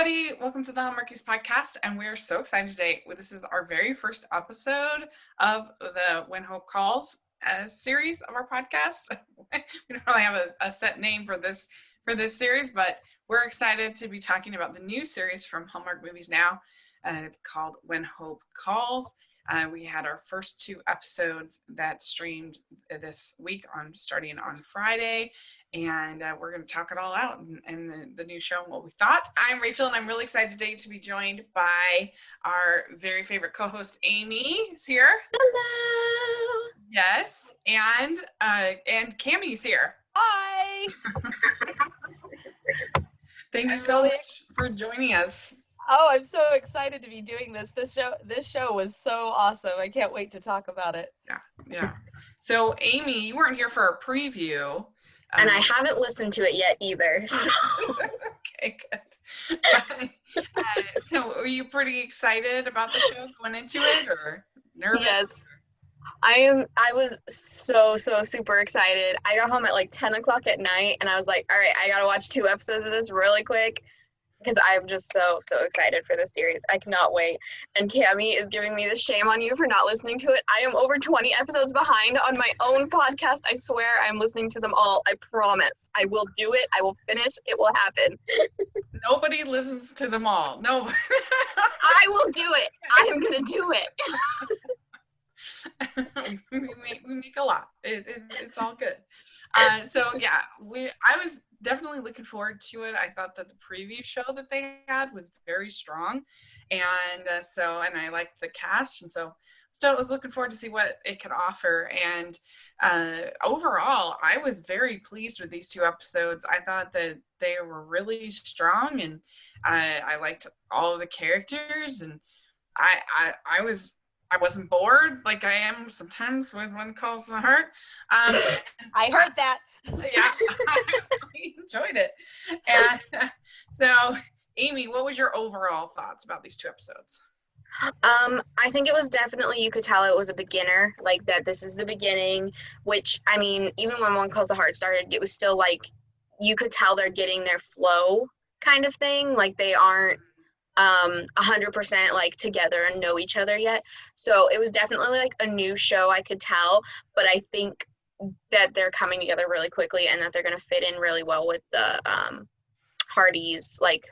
everybody. Welcome to the Hallmarkies podcast, and we're so excited today. This is our very first episode of the When Hope Calls series of our podcast. We don't really have a set name for this series, but we're excited to be talking about the new series from Hallmark Movies Now called When Hope Calls. We had our first 2 episodes that streamed this week starting on Friday, and we're going to talk it all out and the new show and what we thought. I'm Rachel, and I'm really excited today to be joined by our very favorite co-host, Amy, is here. Hello. Yes, and Cammy's here. Hi. Thank you so much for joining us. Oh, I'm so excited to be doing this. This show was so awesome. I can't wait to talk about it. Yeah. So, Amy, you weren't here for our preview. And I haven't listened to it yet either. So. Okay, good. So, were you pretty excited about the show going into it, or nervous? Yes. I was so super excited. I got home at like 10 o'clock at night, and I was like, all right, I got to watch 2 episodes of this really quick. Because I'm just so excited for this series. I cannot wait. And Cammy is giving me the shame on you for not listening to it. I am over 20 episodes behind on my own podcast. I swear I'm listening to them all. I promise. I will do it. I will finish. It will happen. Nobody listens to them all. No. I will do it. I am going to do it. we make a lot. It's all good. So yeah, I was definitely looking forward to it. I thought that the preview show that they had was very strong, and I liked the cast, and so I was looking forward to see what it could offer. And overall, I was very pleased with these 2 episodes. I thought that they were really strong, and I liked all of the characters, and I wasn't bored like I am sometimes with When Calls the Heart. I heard that. Yeah, I really enjoyed it. And so, Amy, what was your overall thoughts about these 2 episodes? I think it was definitely, you could tell it was a beginner, like that this is the beginning, which, I mean, even when When Calls the Heart started, it was still like, you could tell they're getting their flow kind of thing. Like they aren't 100% like together and know each other yet. So it was definitely like a new show, I could tell, but I think that they're coming together really quickly and that they're going to fit in really well with the Hardy's like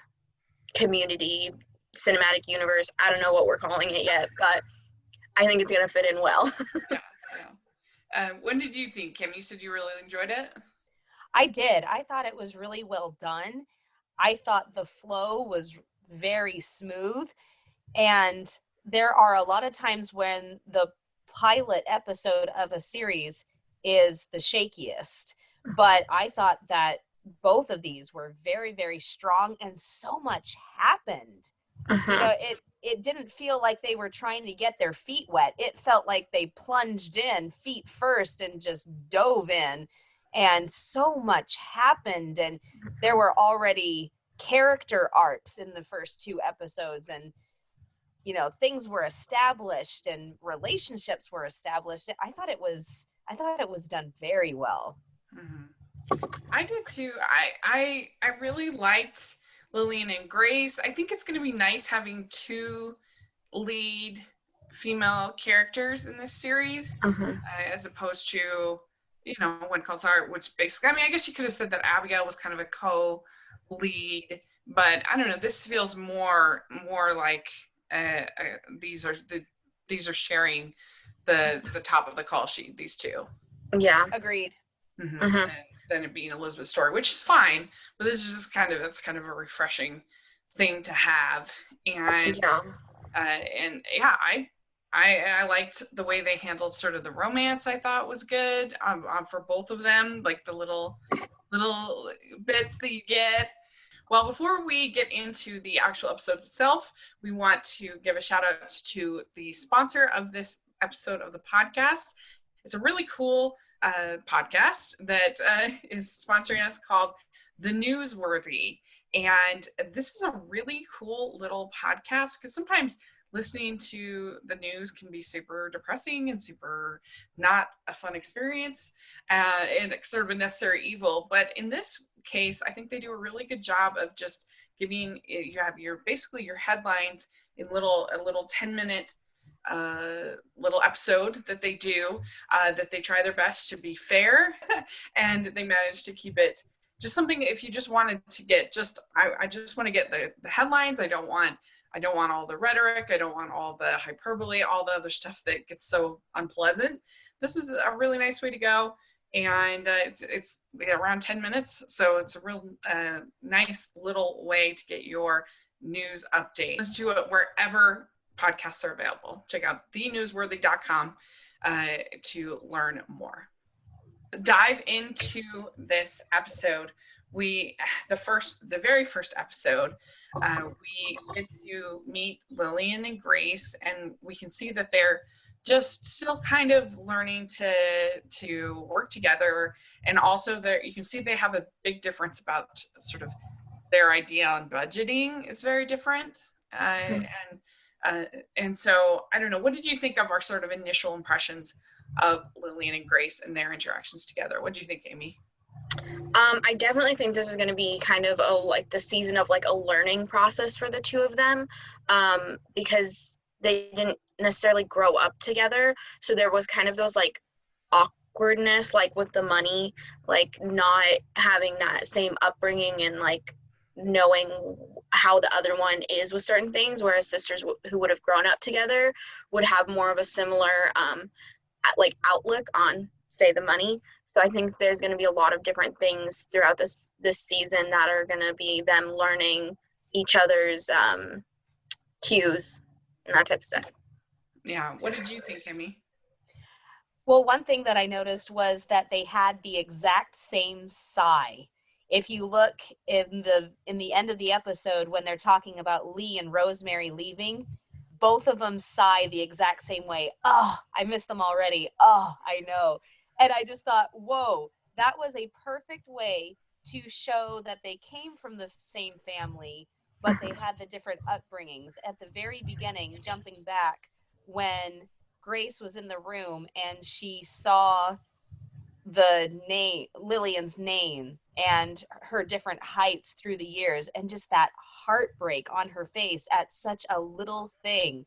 community cinematic universe. I don't know what we're calling it yet, but I think it's going to fit in well. Yeah. When did you think, Kim? You said you really enjoyed it? I did. I thought it was really well done. I thought the flow was very smooth, and there are a lot of times when the pilot episode of a series is the shakiest, but I thought that both of these were very, very strong, and so much happened. Uh-huh. You know, it didn't feel like they were trying to get their feet wet. It felt like they plunged in feet first and just dove in, and so much happened, and there were already character arcs in the first 2 episodes, and you know, things were established and relationships were established. I thought it was done very well. Mm-hmm. I did too. I really liked Lillian and Grace. I think it's going to be nice having 2 lead female characters in this series, as opposed to, you know, When Calls Heart, which basically, I mean, I guess you could have said that Abigail was kind of a co-lead, but I don't know. This feels more like these are sharing the top of the call sheet. These 2. Yeah. Agreed. Mm-hmm. And then it being Elizabeth's story, which is fine, but this is just kind of a refreshing thing to have. And I liked the way they handled sort of the romance. I thought was good for both of them, like the little bits that you get. Well, before we get into the actual episodes itself, we want to give a shout out to the sponsor of this episode of the podcast. It's a really cool podcast that is sponsoring us called The Newsworthy. And this is a really cool little podcast because sometimes listening to the news can be super depressing and super not a fun experience and sort of a necessary evil. But in this case, I think they do a really good job of just giving, you have your basically your headlines in a little 10-minute little episode that they do, that they try their best to be fair and they manage to keep it just something. If you just wanted to get I just want to get the headlines. I don't want all the rhetoric. I don't want all the hyperbole, all the other stuff that gets so unpleasant. This is a really nice way to go. And it's around 10 minutes. So it's a real nice little way to get your news update. Let's do it wherever podcasts are available. Check out thenewsworthy.com to learn more. Dive into this episode. The very first episode, we get to meet Lillian and Grace, and we can see that they're just still kind of learning to work together. And also you can see they have a big difference about sort of their idea on budgeting is very different. And so I don't know, what did you think of our sort of initial impressions of Lillian and Grace and their interactions together? What do you think, Amy? I definitely think this is going to be kind of the season of like a learning process for the two of them, because they didn't necessarily grow up together. So there was kind of those like awkwardness, like with the money, like not having that same upbringing and like knowing how the other one is with certain things, whereas sisters who would have grown up together would have more of a similar like outlook on, say, the money. So I think there's going to be a lot of different things throughout this season that are going to be them learning each other's cues and that type of stuff. Yeah. What did you think, Amy? Well, one thing that I noticed was that they had the exact same sigh. If you look in the end of the episode when they're talking about Lee and Rosemary leaving, both of them sigh the exact same way. Oh, I miss them already. Oh, I know. And I just thought, whoa, that was a perfect way to show that they came from the same family, but they had the different upbringings. At the very beginning, jumping back, when Grace was in the room and she saw the name, Lillian's name, and her different heights through the years, and just that heartbreak on her face at such a little thing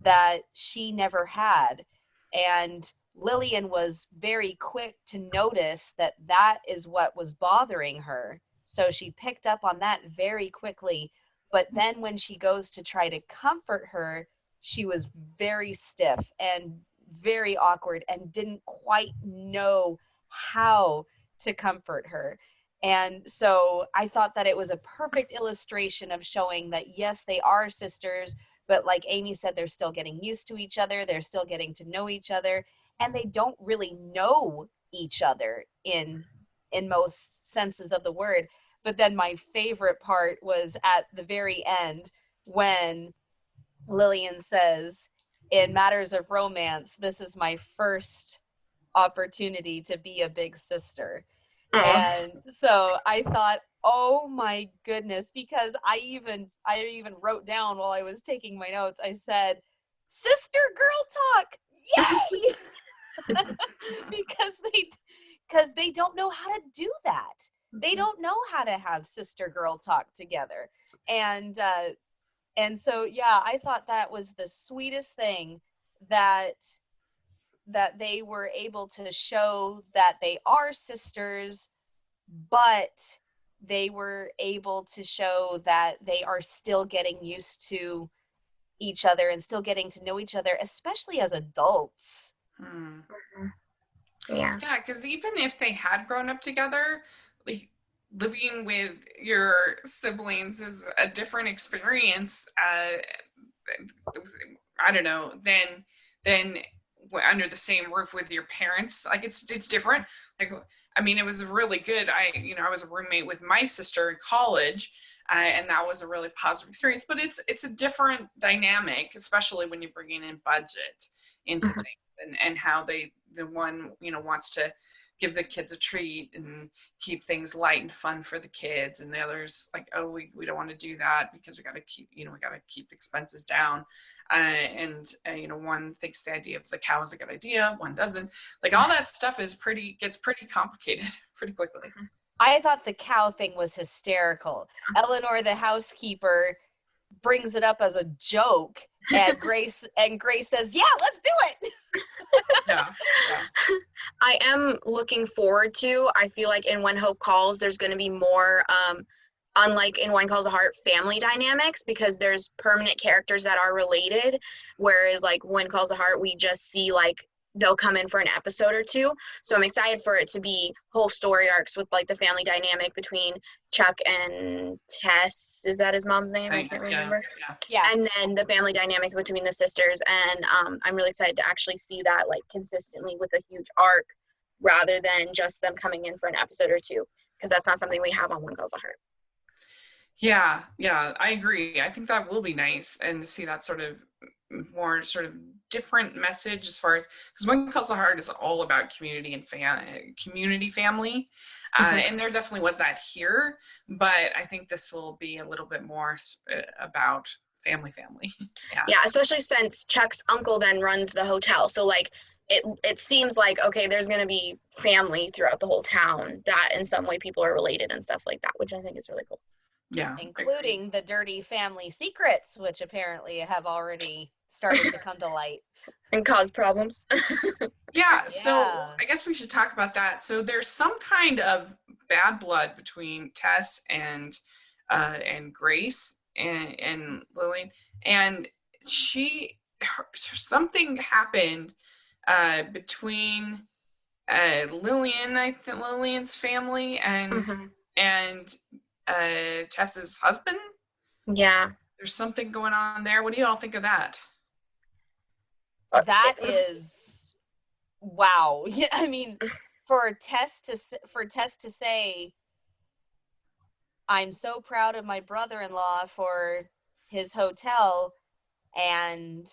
that she never had. And Lillian was very quick to notice that that is what was bothering her. So she picked up on that very quickly. But then when she goes to try to comfort her, she was very stiff and very awkward and didn't quite know how to comfort her. And so I thought that it was a perfect illustration of showing that, yes, they are sisters, but like Amy said, they're still getting used to each other. They're still getting to know each other, and they don't really know each other in most senses of the word. But then my favorite part was at the very end when Lillian says, in matters of romance, this is my first opportunity to be a big sister. And so I thought, oh my goodness, because I even wrote down while I was taking my notes, I said, sister girl talk, yay! because they don't know how to do that. They don't know how to have sister girl talk together. And so, yeah, I thought that was the sweetest thing, that they were able to show that they are sisters, but they were able to show that they are still getting used to each other and still getting to know each other, especially as adults. Yeah, because even if they had grown up together, like, living with your siblings is a different experience. I don't know, than under the same roof with your parents. Like it's different. Like, I mean, it was really good. I was a roommate with my sister in college, and that was a really positive experience. But it's a different dynamic, especially when you're bringing in budget into things, and how the one wants to give the kids a treat and keep things light and fun for the kids, and the other's like, oh, we don't want to do that because we got to keep expenses down. One thinks the idea of the cow is a good idea, one doesn't. Like all that stuff gets pretty complicated pretty quickly. I thought the cow thing was hysterical. Eleanor, the housekeeper, brings it up as a joke, and Grace says, "Yeah, let's do it." Yeah. I am looking forward to, I feel like in When Hope Calls, there's going to be more, unlike in When Calls the Heart, family dynamics, because there's permanent characters that are related. Whereas like When Calls the Heart, we just see like they'll come in for an episode or two. So I'm excited for it to be whole story arcs with like the family dynamic between Chuck and Tess. Is that his mom's name? I can't remember. Yeah. And then the family dynamics between the sisters. And I'm really excited to actually see that like consistently with a huge arc rather than just them coming in for an episode or two, because that's not something we have on When Calls the Heart. Yeah, I agree. I think that will be nice, and to see that sort of more sort of different message as far as, because When Calls the Heart is all about community and community family, and there definitely was that here, but I think this will be a little bit more about family. Yeah, especially since Chuck's uncle then runs the hotel, so like it seems like, okay, there's going to be family throughout the whole town that in some way people are related and stuff like that, which I think is really cool. Yeah, including the dirty family secrets, which apparently have already started to come to light and cause problems. Yeah, so I guess we should talk about that. So there's some kind of bad blood between Tess and Grace and Lillian, and something happened between Lillian's family and Tess's husband. Yeah, there's something going on there. What do you all think of that? That is wow. Yeah, I mean, for Tess to say, "I'm so proud of my brother-in-law for his hotel, and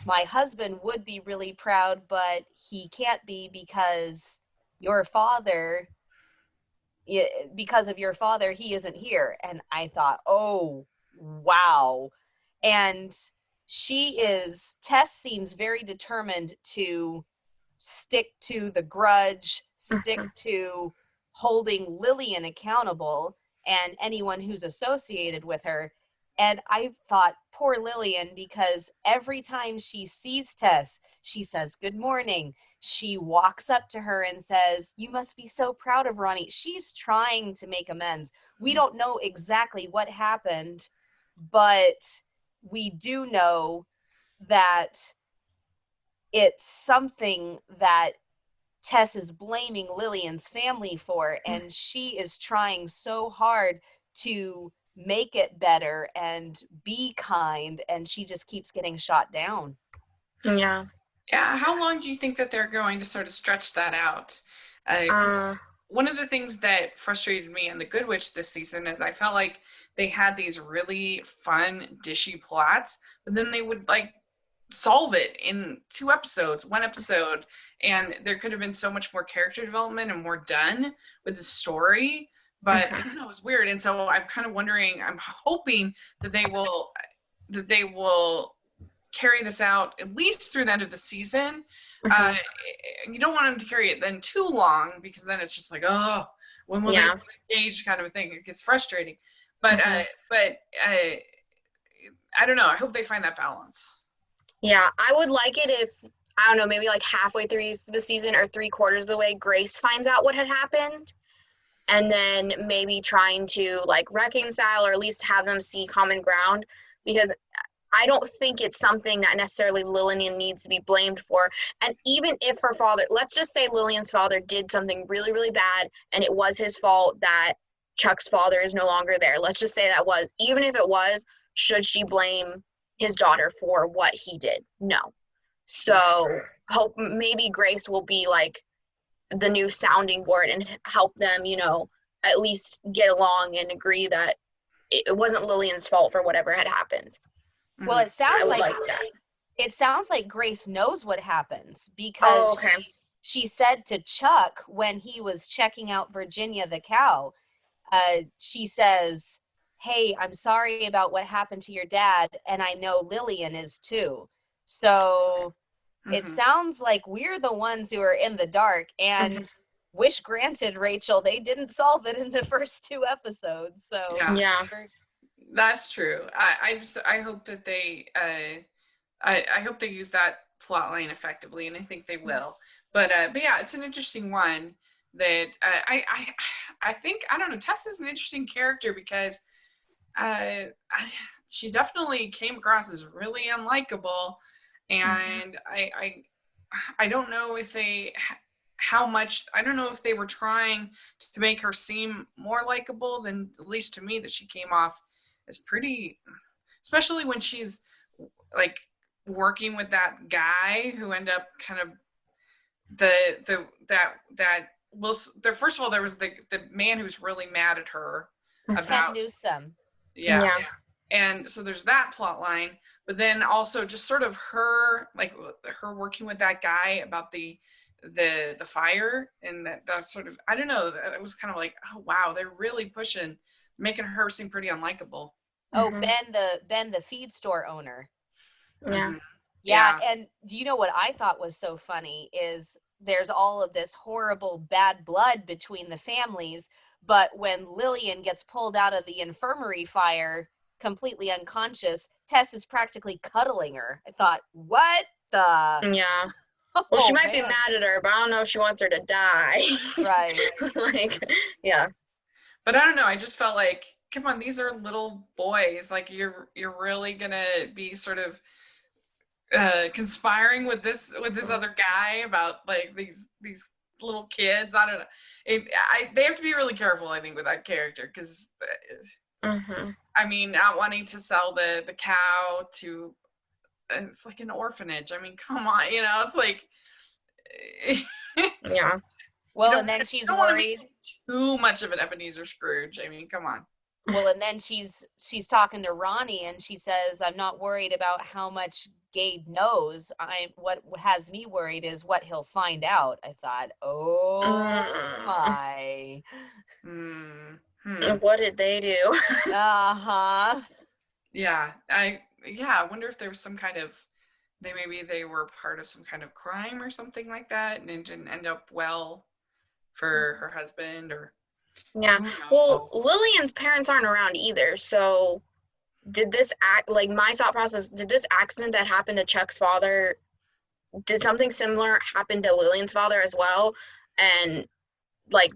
my husband would be really proud, but he can't be because because of your father, he isn't here." And I thought, oh, wow. And Tess seems very determined to stick to the grudge, stick to holding Lillian accountable and anyone who's associated with her. And I thought, poor Lillian, because every time she sees Tess, she says, "Good morning." She walks up to her and says, "You must be so proud of Ronnie." She's trying to make amends. We don't know exactly what happened, but we do know that it's something that Tess is blaming Lillian's family for, and she is trying so hard to make it better and be kind, and she just keeps getting shot down. Yeah. How long do you think that they're going to sort of stretch that out? One of the things that frustrated me in The Good Witch this season is I felt like they had these really fun, dishy plots, but then they would like solve it in one episode, and there could have been so much more character development and more done with the story, but I don't know, it was weird. And so I'm kind of wondering, I'm hoping that they will carry this out at least through the end of the season. You don't want them to carry it then too long, because then it's just like, oh, when will they engage, kind of a thing. It gets frustrating, but I don't know, I hope they find that balance. Yeah, I would like it if, I don't know, maybe like halfway through the season or 3/4 of the way, Grace finds out what had happened, and then maybe trying to like reconcile or at least have them see common ground, because I don't think it's something that necessarily Lillian needs to be blamed for. And even if her father, let's just say Lillian's father did something really, really bad and it was his fault that Chuck's father is no longer there. Let's just say that was, even if it was, should she blame his daughter for what he did? No. So hope maybe Grace will be like the new sounding board and help them, at least get along and agree that it wasn't Lillian's fault for whatever had happened. Well, it sounds like Grace knows what happens, because she said to Chuck when he was checking out Virginia the cow, she says, "Hey, I'm sorry about what happened to your dad, and I know Lillian is too." So it sounds like we're the ones who are in the dark, and wish granted, Rachel. They didn't solve it in the first 2 episodes, so Yeah. That's true. I hope that they I hope they use that plot line effectively, and I think they will. But yeah, it's an interesting one that I think, I don't know, Tess is an interesting character because she definitely came across as really unlikable, and I don't know if they how much, I don't know if they were trying to make her seem more likable than, at least to me, that she came off as pretty, especially when she's like working with that guy who ended up kind of that well, there, first of all, there was the man who's really mad at her Ken about, Newsome. yeah. And so there's that plot line, but then also just sort of her, like her working with that guy about the fire, and that sort of, I don't know, it was kind of like, oh wow, they're really pushing, making her seem pretty unlikable. Oh, Ben the feed store owner. Yeah. Yeah, and do you know what I thought was so funny is there's all of this horrible bad blood between the families, but when Lillian gets pulled out of the infirmary fire completely unconscious, Tess is practically cuddling her. I thought, what the? Yeah. Well, she might be mad at her, but I don't know if she wants her to die. Right. Like, yeah. But I don't know, I just felt like, come on, these are little boys. Like, you're really gonna be sort of conspiring with this other guy about like these little kids. I don't know. They have to be really careful, I think, with that character, because I mean, not wanting to sell the cow to, it's like an orphanage. I mean, come on, it's like yeah. Well, and then she's worried. Too much of an Ebenezer Scrooge. I mean, come on. Well, and then she's talking to Ronnie, and she says, "I'm not worried about how much Gabe knows. What has me worried is what he'll find out." I thought, oh my. What did they do? Yeah, I wonder if there was some kind of, maybe they were part of some kind of crime or something like that, and it didn't end up well for her husband, or yeah. Well, Lillian's parents aren't around either, so did this my thought process, did this accident that happened to Chuck's father, did something similar happen to Lillian's father as well? And like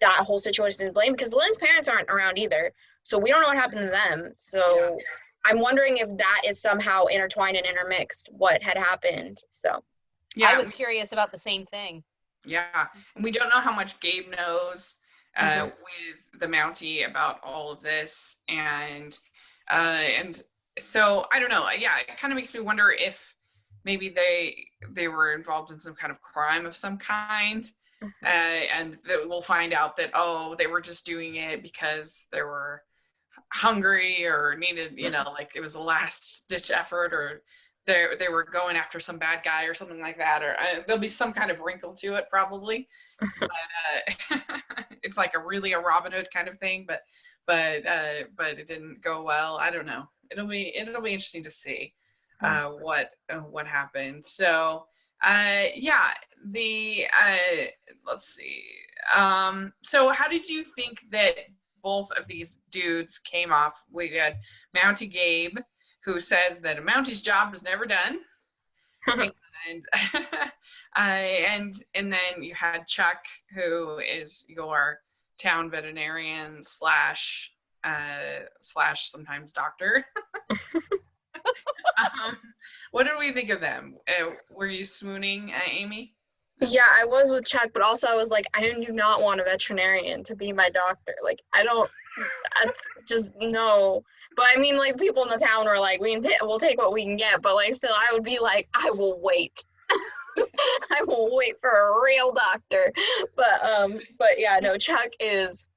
that whole situation is blamed because Lillian's parents aren't around either, so we don't know what happened to them. So I'm wondering if that is somehow intertwined and intermixed what had happened. So I was curious about the same thing. Yeah, and we don't know how much Gabe knows with the Mountie about all of this, and so I don't know. Yeah, it kind of makes me wonder if maybe they were involved in some kind of crime of some kind, and that we'll find out that, oh, they were just doing it because they were hungry or needed, like it was a last ditch effort, or they were going after some bad guy or something like that, or there'll be some kind of wrinkle to it probably. But it's like a Robin Hood kind of thing, but it didn't go well. I don't know. It'll be interesting to see what happened. So let's see. So how did you think that both of these dudes came off? We had Mountie Gabe, who says that a Mountie's job is never done, and then you had Chuck, who is your town veterinarian slash sometimes doctor. What did we think of them? Were you swooning, Amy? Yeah, I was with Chuck, but also I was like, I do not want a veterinarian to be my doctor. Like, I don't, that's just, no. But I mean, like, people in the town were like, we'll take what we can get, but like, still, I would be like, I will wait. I will wait for a real doctor. But yeah, no, Chuck is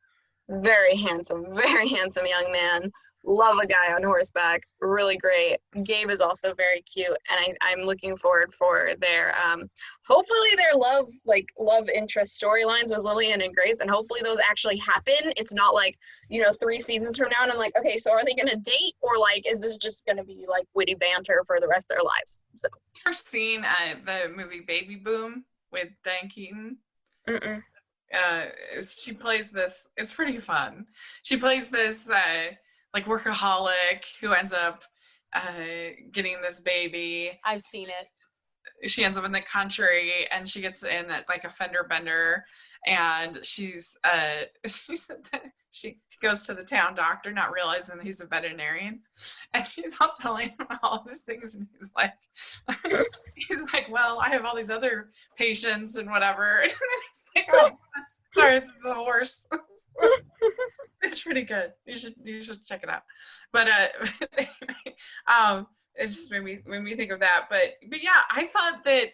very handsome young man. Love a guy on horseback, really great. Gabe is also very cute, and I'm looking forward for their hopefully their love interest storylines with Lillian and Grace, and hopefully those actually happen. It's not like 3 seasons from now and I'm like, okay, so are they gonna date, or like is this just gonna be like witty banter for the rest of their lives? So ever seen the movie Baby Boom with Diane Keaton? she plays this, it's pretty fun. She plays this like workaholic who ends up getting this baby. I've seen it. She ends up in the country and she gets in at like a fender bender, and she said that she goes to the town doctor not realizing that he's a veterinarian, and she's all telling him all these things, and he's like, well, I have all these other patients and whatever, and he's like, oh, sorry, this is a horse. It's pretty good. You should check it out. But it just made me think of that. But yeah, I thought that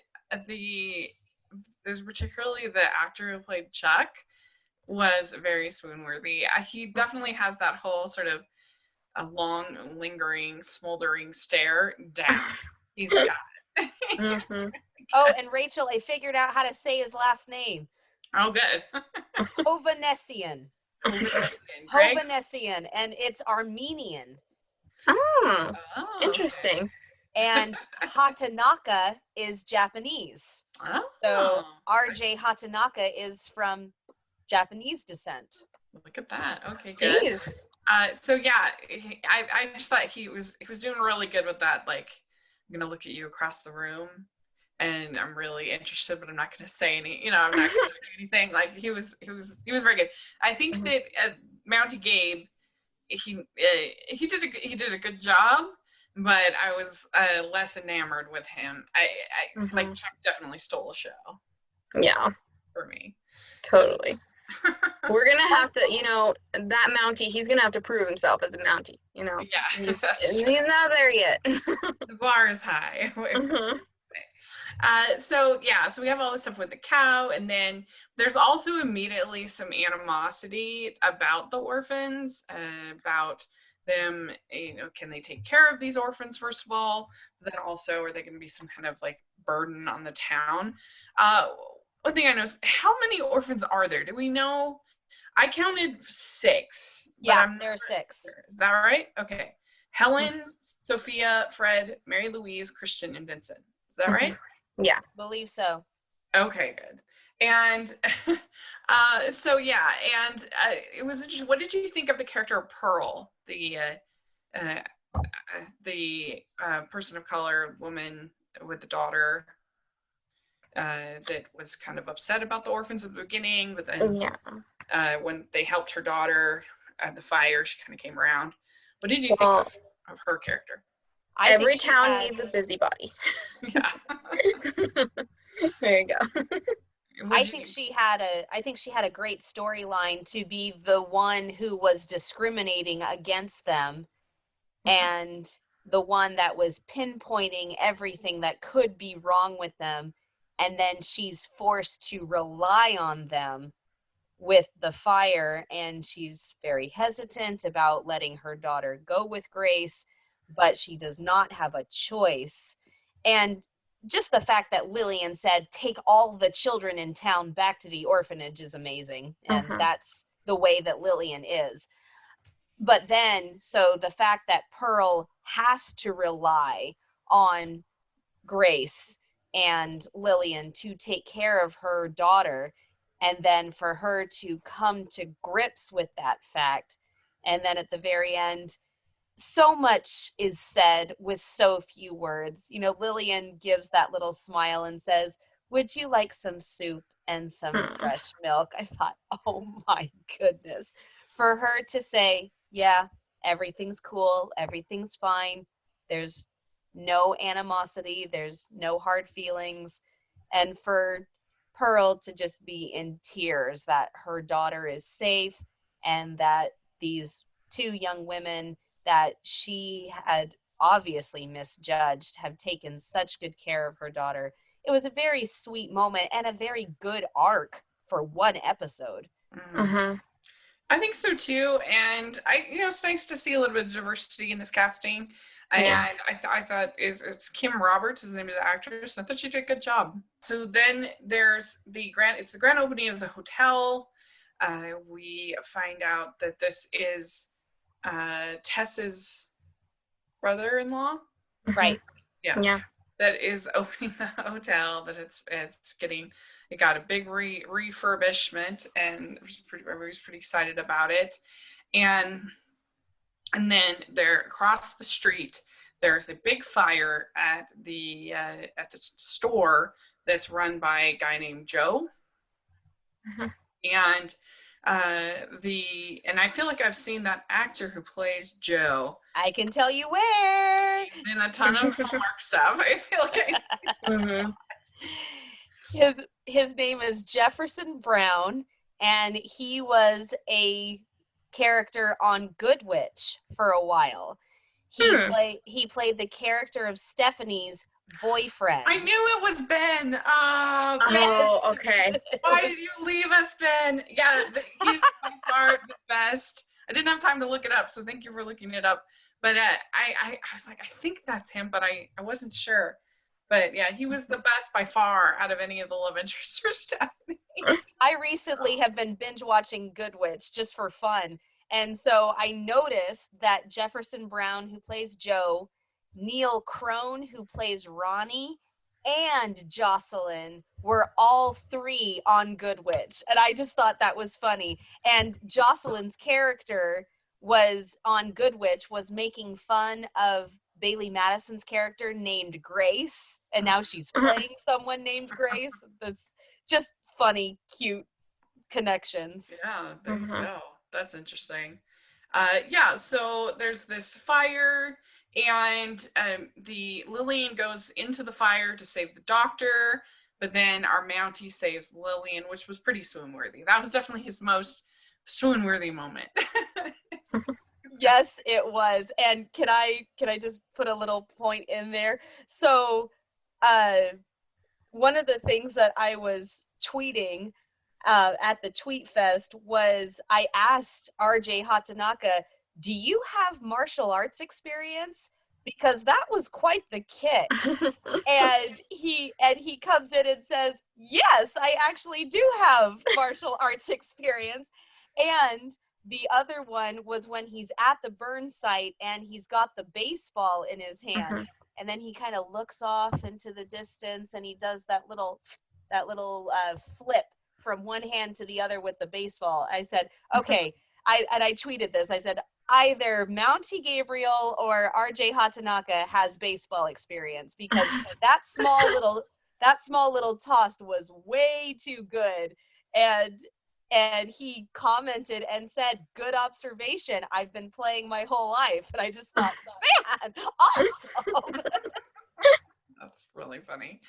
there's particularly the actor who played Chuck was very swoon-worthy. He definitely has that whole sort of a long, lingering, smoldering stare down. He's got it. Mm-hmm. Oh, and Rachel, I figured out how to say his last name. Oh, good. Hovanessian. Greg? Hovanessian, and it's Armenian. Oh, Oh, interesting. okay. And Hatanaka is Japanese. Oh, So RJ Hatanaka is from Japanese descent. look at that. Okay, good. Jeez. So yeah, I just thought he was doing really good with that. Like, I'm gonna look at you across the room, and I'm really interested, but I'm not gonna say I'm not gonna say anything. Like, he was very good. I think that Mountie Gabe, he did a good job, but I was less enamored with him. I like Chuck definitely stole a show Yeah, for me. totally. We're gonna have to, that Mountie, he's gonna have to prove himself as a Mountie, Yeah, He's that's true. not there yet. The bar is high. Mhm. So we have all this stuff with the cow, and then there's also immediately some animosity about the orphans, about them, can they take care of these orphans, first of all? But then also, are they going to be some kind of like burden on the town? One thing I noticed, how many orphans are there? Do we know? I counted 6. Yeah, there are 6. Sure. Is that right? Okay. Helen, Sophia, Fred, Mary Louise, Christian, and Vincent. Is that right? Yeah. Believe so. Okay, good. And it was interesting. What did you think of the character of Pearl, the person of color, woman with the daughter, that was kind of upset about the orphans at the beginning, but then when they helped her daughter at the fire, she kind of came around. What did you think of her character? Every town needs a busybody. Yeah. There you go. I think she had a great storyline to be the one who was discriminating against them, and the one that was pinpointing everything that could be wrong with them, and then she's forced to rely on them with the fire, and she's very hesitant about letting her daughter go with Grace, but she does not have a choice. And just the fact that Lillian said, take all the children in town back to the orphanage is amazing. And that's the way that Lillian is. But then, so the fact that Pearl has to rely on Grace and Lillian to take care of her daughter, and then for her to come to grips with that fact. And then at the very end, so much is said with so few words. Lillian gives that little smile and says, would you like some soup and some fresh milk? I thought, oh my goodness. For her to say, yeah, everything's cool, everything's fine, there's no animosity, there's no hard feelings, and for Pearl to just be in tears that her daughter is safe, and that these 2 young women that she had obviously misjudged have taken such good care of her daughter. It was a very sweet moment and a very good arc for one episode. I think so too, and it's nice to see a little bit of diversity in this casting. Yeah. And I thought it's Kim Roberts is the name of the actress. I thought she did a good job. So then there's the grand opening of the hotel. We find out that this is Tess's brother-in-law. Right. Yeah. Yeah. that is opening the hotel, that it got a big refurbishment, and everybody's pretty excited about it. And then there across the street, there's a big fire at the store that's run by a guy named Joe. Mhm. And and I feel like I've seen that actor who plays Joe I can tell you where. in a ton of Hallmark stuff. I feel like Mhm. His name is Jefferson Brown, and he was a character on Good Witch for a while. He played the character of Stephanie's boyfriend. I knew it was Ben. Oh, okay. Why did you leave us, Ben? Yeah, he's by far the best. I didn't have time to look it up, so thank you for looking it up. But I was like, I think that's him, but I wasn't sure. But yeah, he was the best by far out of any of the love interests for Stephanie. I recently have been binge watching Good Witch just for fun. And so I noticed that Jefferson Brown, who plays Joe, Neil Crone, who plays Ronnie, and Jocelyn were all three on Good Witch. And I just thought that was funny. And Jocelyn's character was on Good Witch, was making fun of Bailey Madison's character named Grace. And now she's playing someone named Grace. That's just funny, cute connections. Yeah, there you go. That's interesting. Yeah, so there's this fire, and the Lillian goes into the fire to save the doctor, but then our Mountie saves Lillian, which was pretty swoon-worthy. That was definitely his most swoon-worthy moment. Yes, it was. And can I just put a little point in there? So one of the things that I was tweeting at the Tweet Fest was I asked RJ Hatanaka, do you have martial arts experience? Because that was quite the kick. and he comes in and says, yes, I actually do have martial arts experience. And the other one was when he's at the burn site and he's got the baseball in his hand. And then he kind of looks off into the distance and he does that little flip from one hand to the other with the baseball. I said, okay, I tweeted this. I said, either Mountie Gabriel or RJ Hatanaka has baseball experience, because that small little toss was way too good. And he commented and said, good observation. I've been playing my whole life. And I just thought, man, awesome. That's really funny.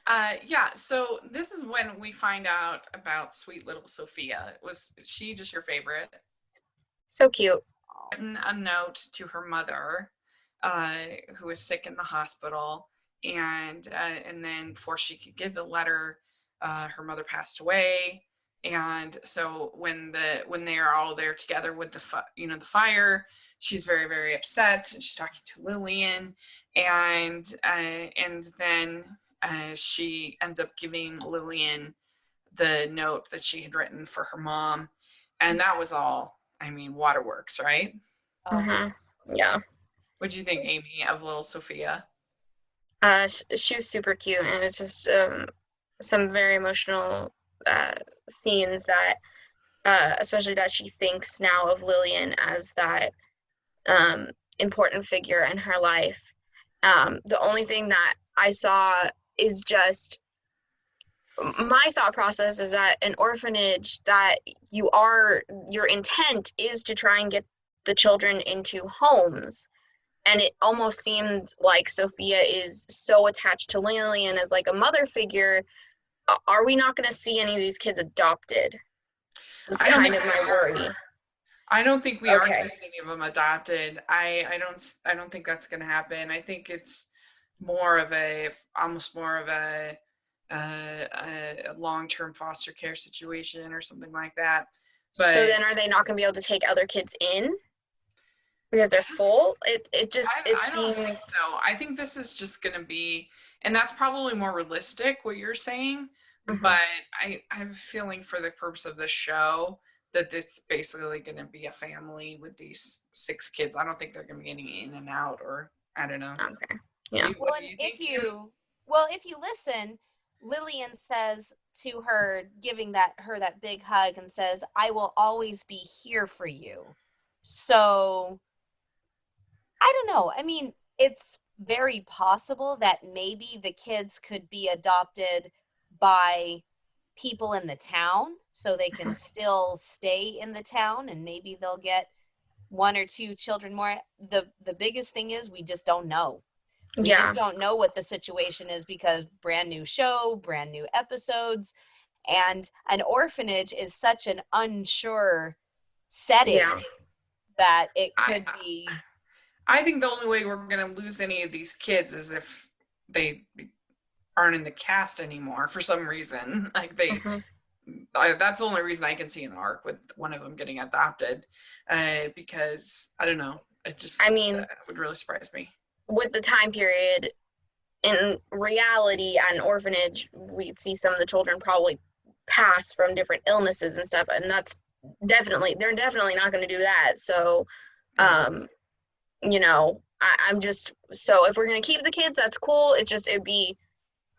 Yeah, so this is when we find out about sweet little Sophia. Was she just your favorite? So cute. Written a note to her mother, who was sick in the hospital, and then before she could give the letter, her mother passed away. And so when they are all there together with the fire, she's very, very upset. She's talking to Lillian, and then she ends up giving Lillian the note that she had written for her mom, and that was all. I mean, waterworks, right? Yeah. What'd you think, Amy, of little Sophia? She was super cute, and it was just some very emotional scenes that, especially that she thinks now of Lillian as that important figure in her life. The only thing that I saw is just, my thought process is that an orphanage, that your intent is to try and get the children into homes. And it almost seemed like Sophia is so attached to Lillian as like a mother figure. Are we not going to see any of these kids adopted? It's kind of my worry. I don't think we are going to see any of them adopted. I don't think that's going to happen. I think it's almost more of a long-term foster care situation or something like that. But so then are they not going to be able to take other kids in because they're full? I don't think so. I think this is just going to be, and that's probably more realistic what you're saying, but I have a feeling for the purpose of this show that it's basically going to be a family with these 6 kids. I don't think they're going to be getting in and out, or I don't know. Okay. Yeah. Well, and Well, if you listen, Lillian says to her, giving her that big hug, and says, "I will always be here for you." So I don't know. I mean, it's very possible that maybe the kids could be adopted by people in the town so they can still stay in the town, and maybe they'll get one or two children more. The biggest thing is we just don't know. We Yeah. just don't know what the situation is, because brand new show, brand new episodes, and an orphanage is such an unsure setting Yeah. that it could I, be. I think the only way we're going to lose any of these kids is if they aren't in the cast anymore for some reason. Like that's the only reason I can see an arc with one of them getting adopted, because I don't know. It just, I mean, would really surprise me. with the time period, in reality, at an orphanage, we'd see some of the children probably pass from different illnesses and stuff, and that's they're definitely not going to do that. So, you know, I'm just, so if we're going to keep the kids, that's cool. It'd be,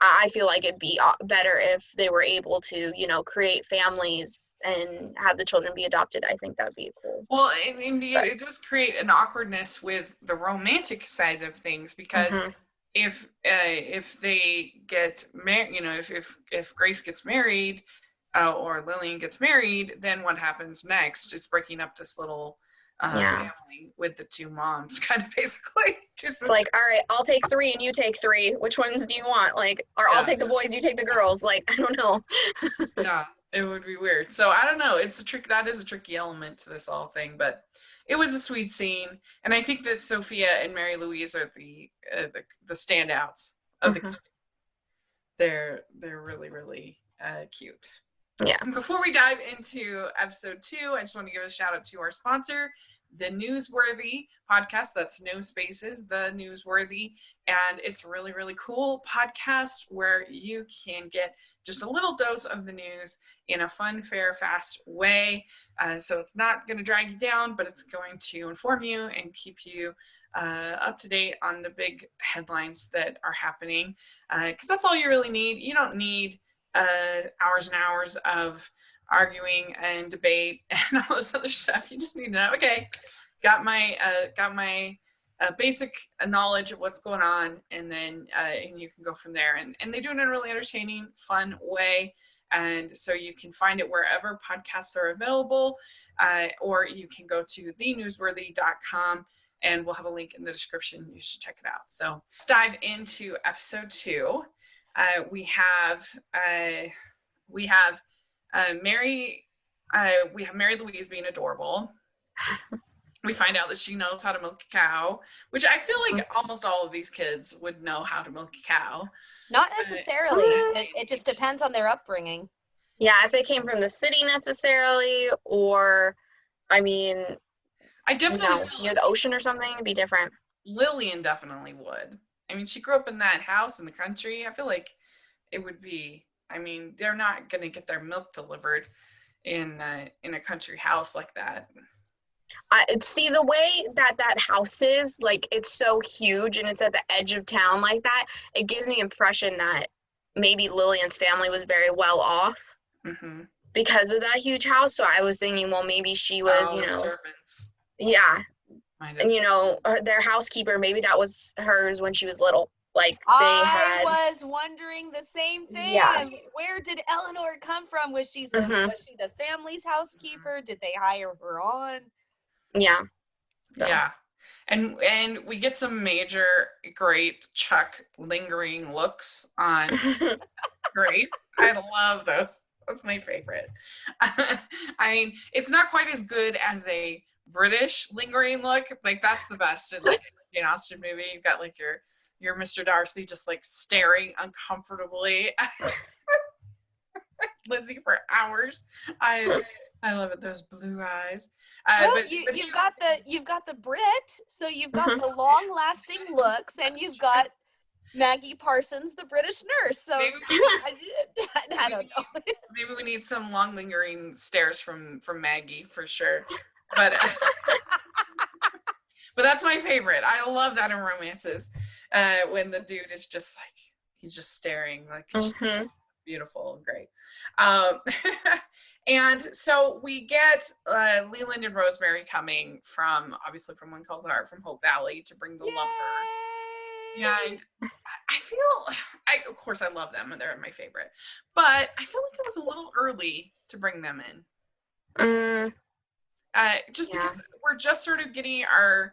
I feel like it'd be better if they were able to, you know, create families and have the children be adopted. I think that'd be cool. Well, I mean, it does create an awkwardness with the romantic side of things, because if they get married, you know, if Grace gets married, or Lillian gets married, then what happens next? It's breaking up this little family with the two moms, kind of basically. It's like, all right, I'll take 3 and you take 3. Which ones do you want? Like, or I'll take the boys, you take the girls. Like, I don't know. Yeah, it would be weird. So I don't know. It's a trick. That is a tricky element to this whole thing, but it was a sweet scene, and I think that Sophia and Mary Louise are the standouts of the. They're really, really cute. Yeah. Before we dive into episode 2, I just want to give a shout out to our sponsor, The Newsworthy podcast. That's no spaces, The Newsworthy. And it's a really, really cool podcast where you can get just a little dose of the news in a fun, fair, fast way. So it's not going to drag you down, but it's going to inform you and keep you up to date on the big headlines that are happening. Because that's all you really need. You don't need hours and hours of arguing and debate and all this other stuff. You just need to know, okay, got my basic knowledge of what's going on, and then and you can go from there. And they do it in a really entertaining, fun way. And so you can find it wherever podcasts are available, or you can go to thenewsworthy.com, and we'll have a link in the description. You should check it out. So let's dive into episode 2. We have Mary Louise being adorable. We find out that she knows how to milk a cow, which I feel like almost all of these kids would know how to milk a cow. Not necessarily. It just depends on their upbringing. Yeah, if they came from the city necessarily, or, I mean, I definitely near the ocean or something, it'd be different. Lillian definitely would. I mean, she grew up in that house in the country. I feel like it would be, I mean, they're not going to get their milk delivered in a country house like that. See, the way that house is, like, it's so huge and it's at the edge of town like that, it gives me the impression that maybe Lillian's family was very well off because of that huge house. So I was thinking, well, maybe she was, servants. Yeah. And, their housekeeper, maybe that was hers when she was little. Like, I was wondering the same thing. Yeah. And where did Eleanor come from? Was she the family's housekeeper? Did they hire her on? Yeah. So. Yeah. And we get some major, great Chuck lingering looks on Grace. I love those. That's my favorite. I mean, it's not quite as good as a British lingering look. Like, that's the best in like a Jane Austen movie. You've got like your Mr. Darcy just like staring uncomfortably at Lizzie for hours. I love it. Those blue eyes. Well, you've got the Brit, so you've got the long-lasting looks, and you've got Maggie Parsons, the British nurse. So I don't know. Maybe we need some long lingering stares from Maggie for sure. But but that's my favorite. I love that in romances, when the dude is just like, he's just staring like Mm-hmm. beautiful and great. Um, and so we get Leland and Rosemary coming from, obviously from One Calls the Heart, from Hope Valley to bring the lumber. Yeah, and I feel, of course I love them and they're my favorite, but I feel like it was a little early to bring them in. Just Yeah. because we're just sort of getting our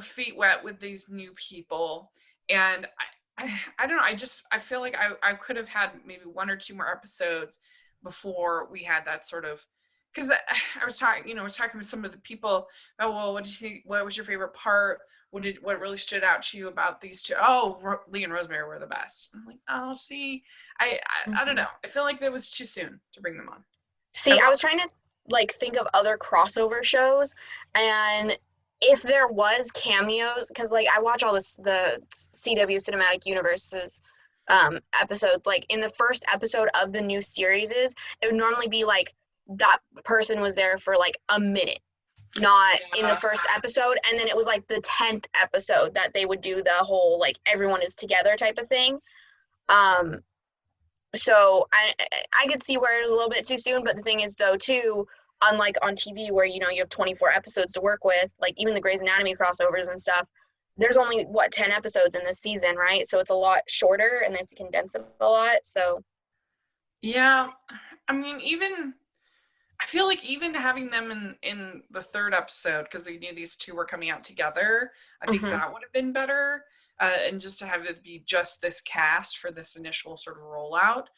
feet wet with these new people, and I don't know, I feel like I could have had maybe one or two more episodes before we had that sort of, because I was talking with some of the people about, well, what did you think, what was your favorite part, what really stood out to you about these two? Oh, Lee and Rosemary were the best. I'm like, oh, see, I don't know, I feel like that was too soon to bring them on. See, I was trying to like think of other crossover shows, and if there was cameos, because like I watch all the CW Cinematic Universes episodes. Like in the first episode of the new series, it would normally be like that person was there for like a minute, not in the first episode, and then it was like the 10th episode that they would do the whole like everyone is together type of thing. So I could see where it was a little bit too soon, but the thing is though too, unlike on TV where you have 24 episodes to work with, like even the Grey's Anatomy crossovers and stuff, there's only 10 episodes in this season, right? So it's a lot shorter and they have to condense it a lot. So yeah, I mean, I feel like even having them in the third episode, because they knew these two were coming out together, I think that would have been better. And just to have it be just this cast for this initial sort of rollout.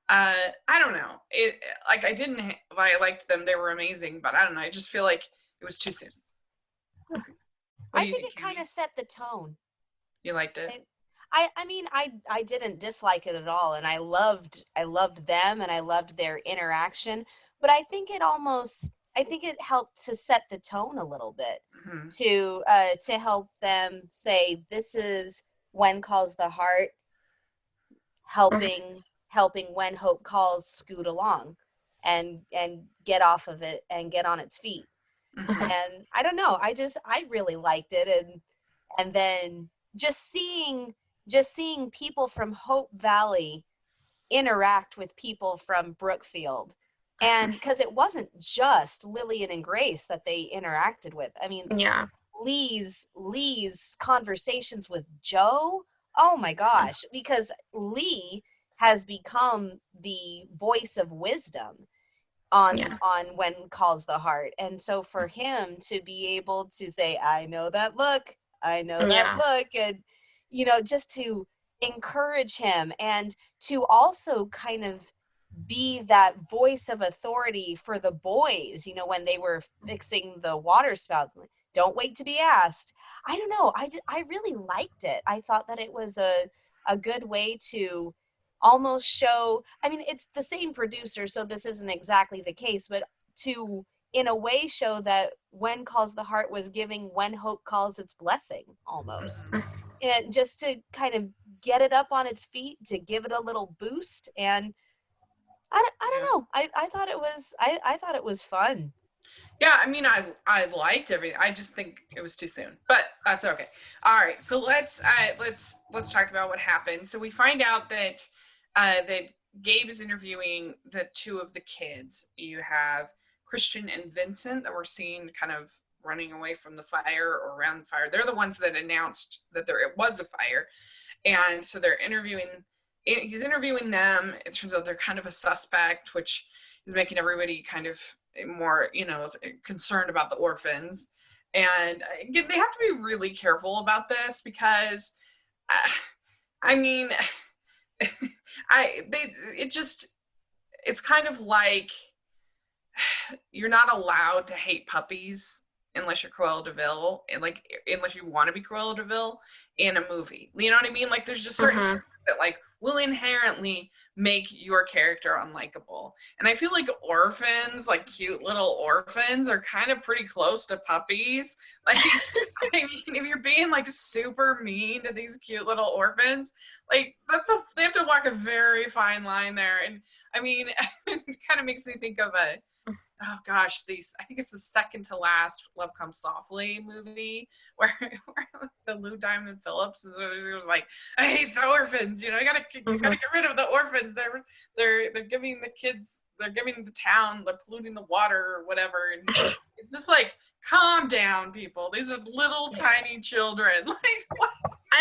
I don't know. I liked them. They were amazing, but I don't know. I just feel like it was too soon. I think it kind of set the tone. You liked it? I mean, I didn't dislike it at all, and I loved them, and I loved their interaction. But I think it helped to set the tone a little bit, to help them say, this is When Calls the Heart, helping When Hope Calls scoot along and get off of it and get on its feet. And I don't know, I really liked it, and then just seeing people from Hope Valley interact with people from Brookfield. And because it wasn't just Lillian and Grace that they interacted with. I mean, yeah. Lee's conversations with Joe, oh my gosh, because Lee has become the voice of wisdom on When Calls the Heart. And so for him to be able to say, I know that look, and just to encourage him and to also kind of be that voice of authority for the boys, when they were fixing the water spouts. Don't wait to be asked. I don't know. I really liked it. I thought that it was a good way to almost show, I mean, it's the same producer, so this isn't exactly the case, but to, in a way, show that When Calls the Heart was giving When Hope Calls its blessing, almost. And just to kind of get it up on its feet, to give it a little boost. And I don't know. I thought it was fun. Yeah, I mean, I liked everything. I just think it was too soon, but that's okay. All right, so let's talk about what happened. So we find out that Gabe is interviewing the two of the kids. You have Christian and Vincent that we're seeing kind of running away from the fire or around the fire. They're the ones that announced that it was a fire, and so they're interviewing. He's interviewing them. It turns out they're kind of a suspect, which is making everybody kind of more, concerned about the orphans. And again, they have to be really careful about this because, I mean, it's kind of like you're not allowed to hate puppies unless you're Cruella de Vil, and like unless you want to be Cruella de Vil in a movie. You know what I mean? Like there's just certain things that like will inherently make your character unlikable. And I feel like orphans, like cute little orphans, are kind of pretty close to puppies. Like I mean, if you're being like super mean to these cute little orphans, like they have to walk a very fine line there. And I mean, it kind of makes me think of oh gosh, I think it's the second to last Love Comes Softly movie where the Lou Diamond Phillips was like, I hate the orphans, you know, you gotta get rid of the orphans. They're giving the kids, they're giving the town, they're polluting the water or whatever. And it's just like, calm down, people. These are little tiny children. Like, what?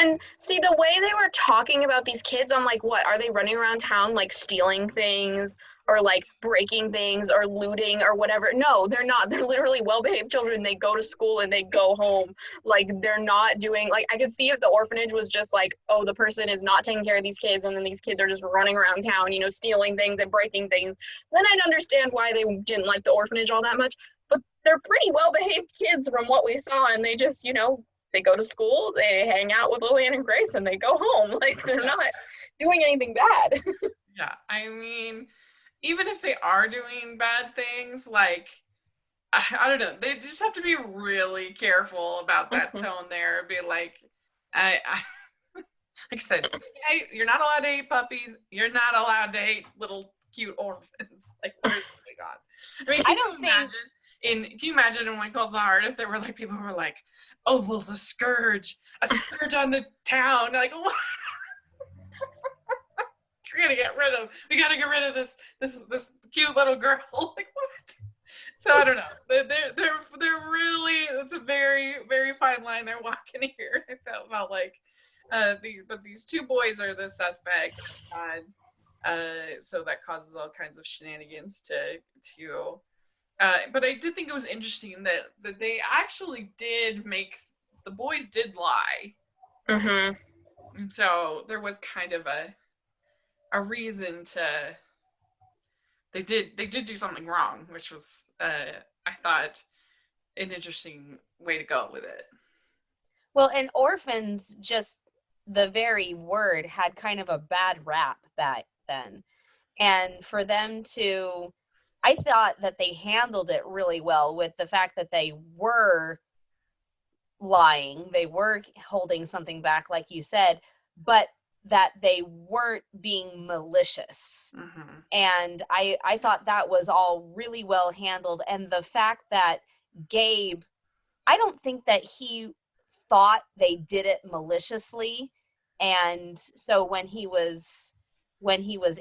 And see, the way they were talking about these kids, I'm like, what? Are they running around town, like, stealing things or, like, breaking things or looting or whatever? No, they're not. They're literally well-behaved children. They go to school and they go home. Like, they're not doing, like, I could see if the orphanage was just like, oh, the person is not taking care of these kids and then these kids are just running around town, you know, stealing things and breaking things. Then I'd understand why they didn't like the orphanage all that much. But they're pretty well-behaved kids from what we saw, and they just, you know, they go to school, they hang out with Lillian and Grace, and they go home. Like, they're not doing anything bad. Yeah, I mean, even if they are doing bad things, like, I don't know, they just have to be really careful about that tone there. Be like, I like I said, hey, you're not allowed to hate puppies. You're not allowed to hate little cute orphans. Like, what is going on? I mean, can you imagine in One Calls the Heart if there were like people who were like, Oval's a scourge on the town. Like, what? We gotta get rid of this cute little girl. Like, what? So I don't know. They're really, it's a very, very fine line they're walking here. I felt like but these two boys are the suspects, and so that causes all kinds of shenanigans to but I did think it was interesting that they actually the boys did lie. And so there was kind of a reason they did do something wrong, which was I thought an interesting way to go with it. Well, and orphans, just the very word had kind of a bad rap back then. And for them to, I thought that they handled it really well with the fact that they were lying, they were holding something back, like you said, but that they weren't being malicious. And I thought that was all really well handled. And the fact that Gabe, I don't think that he thought they did it maliciously. And so when he was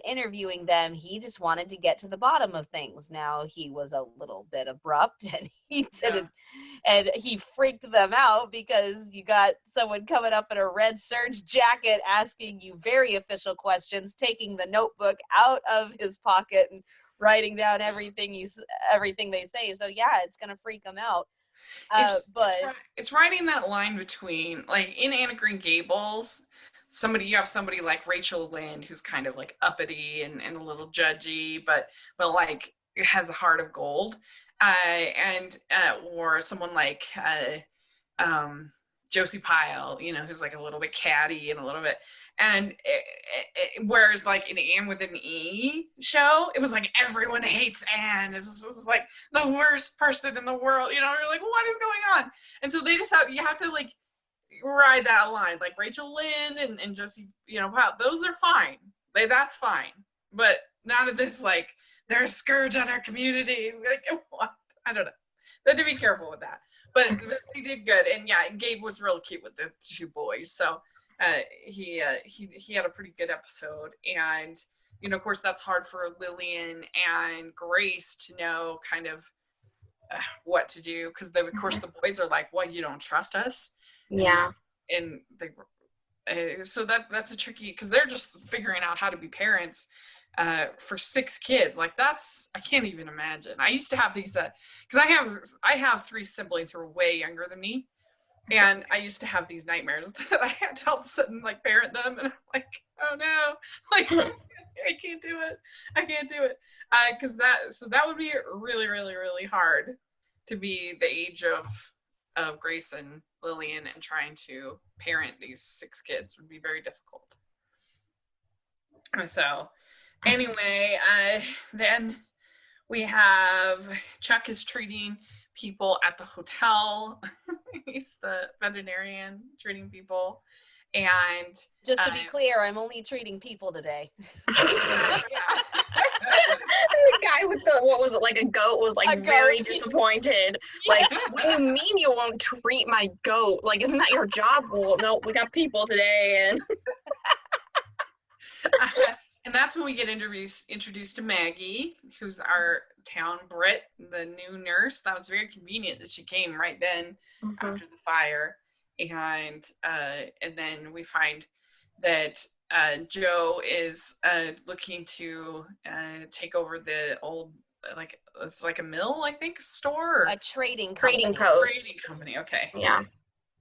interviewing them, he just wanted to get to the bottom of things. Now, he was a little bit abrupt, and he didn't, and he freaked them out because you got someone coming up in a red serge jacket asking you very official questions, taking the notebook out of his pocket and writing down everything they say. So yeah, it's gonna freak them out. It's writing that line between, like, in Anne of Green Gables, you have somebody like Rachel Lynde who's kind of like uppity and a little judgy, but like has a heart of gold, or someone like Josie Pyle, you know, who's like a little bit catty and a little bit, and whereas like in Anne with an E show, it was like everyone hates Anne. It's like the worst person in the world, you know. You're like, what is going on? And so you have to like ride that line, like Rachel Lynde and Josie, you know, wow, those are fine. That's fine. But none of this, like, they're a scourge on our community. Like, what? I don't know. They had to be careful with that. But they did good. And yeah, Gabe was real cute with the two boys. So he had a pretty good episode. And, you know, of course, that's hard for Lillian and Grace to know kind of what to do. Because, of course, the boys are like, well, you don't trust us? Yeah. And they so that's a tricky, because they're just figuring out how to be parents for 6 kids. Like, I can't even imagine. I used to have these because I have 3 siblings who are way younger than me, and I used to have these nightmares that I had to help suddenly like parent them, and I'm like, oh no, like I can't do it because that would be really, really, really hard to be the age of Grace and Lillian and trying to parent these 6 kids would be very difficult. So anyway, then we have Chuck is treating people at the hotel. He's the veterinarian treating people. And just to be clear, I'm only treating people today. The guy with the, what was it, like a goat was like very disappointed. Like, what do you mean you won't treat my goat? Like, isn't that your job? Well, no, we got people today. And and that's when we get introduced to Maggie, who's our town Brit, the new nurse. That was very convenient that she came right then after the fire. And then we find that Joe is looking to take over the old, like, it's like a mill, I think, store, or a trading post. Trading company. Okay. Yeah.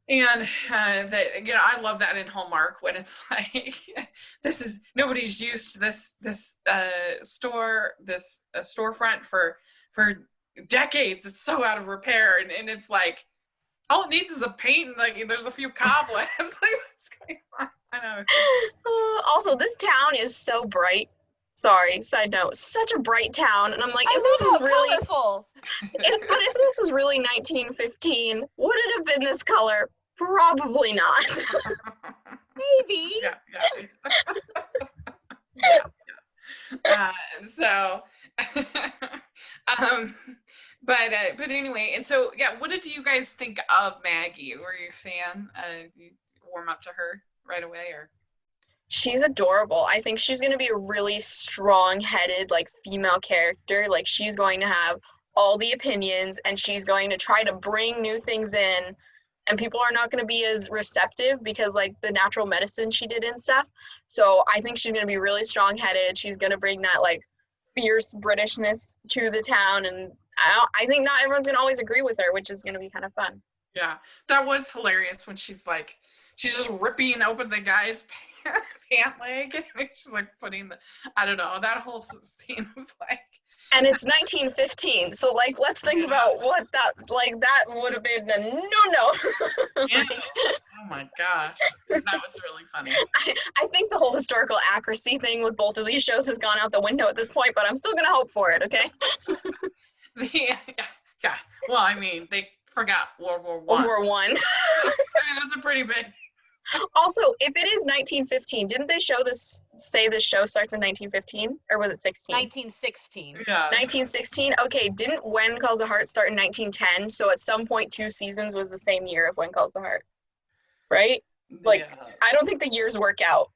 And I love that in Hallmark when it's like, nobody's used this store, this storefront for decades. It's so out of repair, and it's like, all it needs is a paint. Like, there's a few cobwebs. Like, what's going on? I know. Also, this town is so bright. Sorry, side note, such a bright town, and I'm like, if this was really colorful. if this was really 1915, would it have been this color? Probably not. Maybe. Yeah. So, but anyway, and so what did you guys think of Maggie? Were you a fan? You warm up to her right away, or? She's adorable. I think she's going to be a really strong-headed, like, female character. Like, she's going to have all the opinions, and she's going to try to bring new things in, and people are not going to be as receptive because, like, the natural medicine she did and stuff. So I think she's going to be really strong-headed. She's going to bring that, like, fierce Britishness to the town, and I think not everyone's going to always agree with her, which is going to be kind of fun. Yeah, that was hilarious when she's just ripping open the guy's pant leg, and she's like putting I don't know, that whole scene was like. And it's 1915, so like, let's think about what that would have been a no. Yeah. Oh my gosh, that was really funny. I think the whole historical accuracy thing with both of these shows has gone out the window at this point, but I'm still gonna hope for it. Okay. Yeah. Well, I mean, they forgot World War I. World War I. I mean, that's a pretty big. Also, if it is 1915, didn't they say this show starts in 1915, or was it 16? 1916. Yeah. 1916. Okay, didn't When Calls the Heart start in 1910? So at some point, 2 seasons was the same year of When Calls the Heart, right? Like, yeah. I don't think the years work out.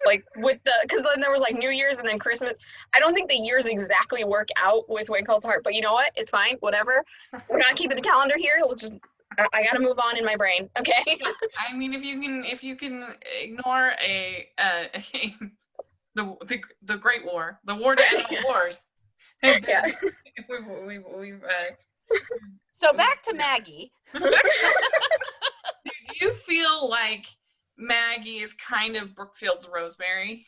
Like, because then there was like New Year's and then Christmas. I don't think the years exactly work out with When Calls the Heart, but you know what? It's fine. Whatever. We're not keeping the calendar here. Let's just. I gotta move on in my brain, okay? I mean, if you can ignore the Great War, the war to end all wars. Yeah. So back to Maggie. Do you feel like Maggie is kind of Brookfield's Rosemary?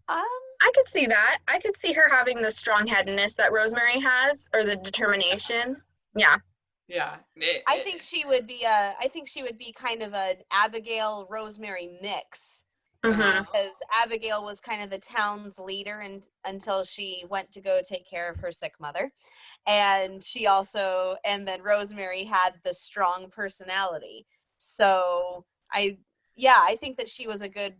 I could see that. I could see her having the strong-headedness that Rosemary has, or the determination. Yeah. Yeah. I think she would be kind of an Abigail Rosemary mix. Mm-hmm. Because Abigail was kind of the town's leader until she went to go take care of her sick mother. And then Rosemary had the strong personality. So I think that she was a good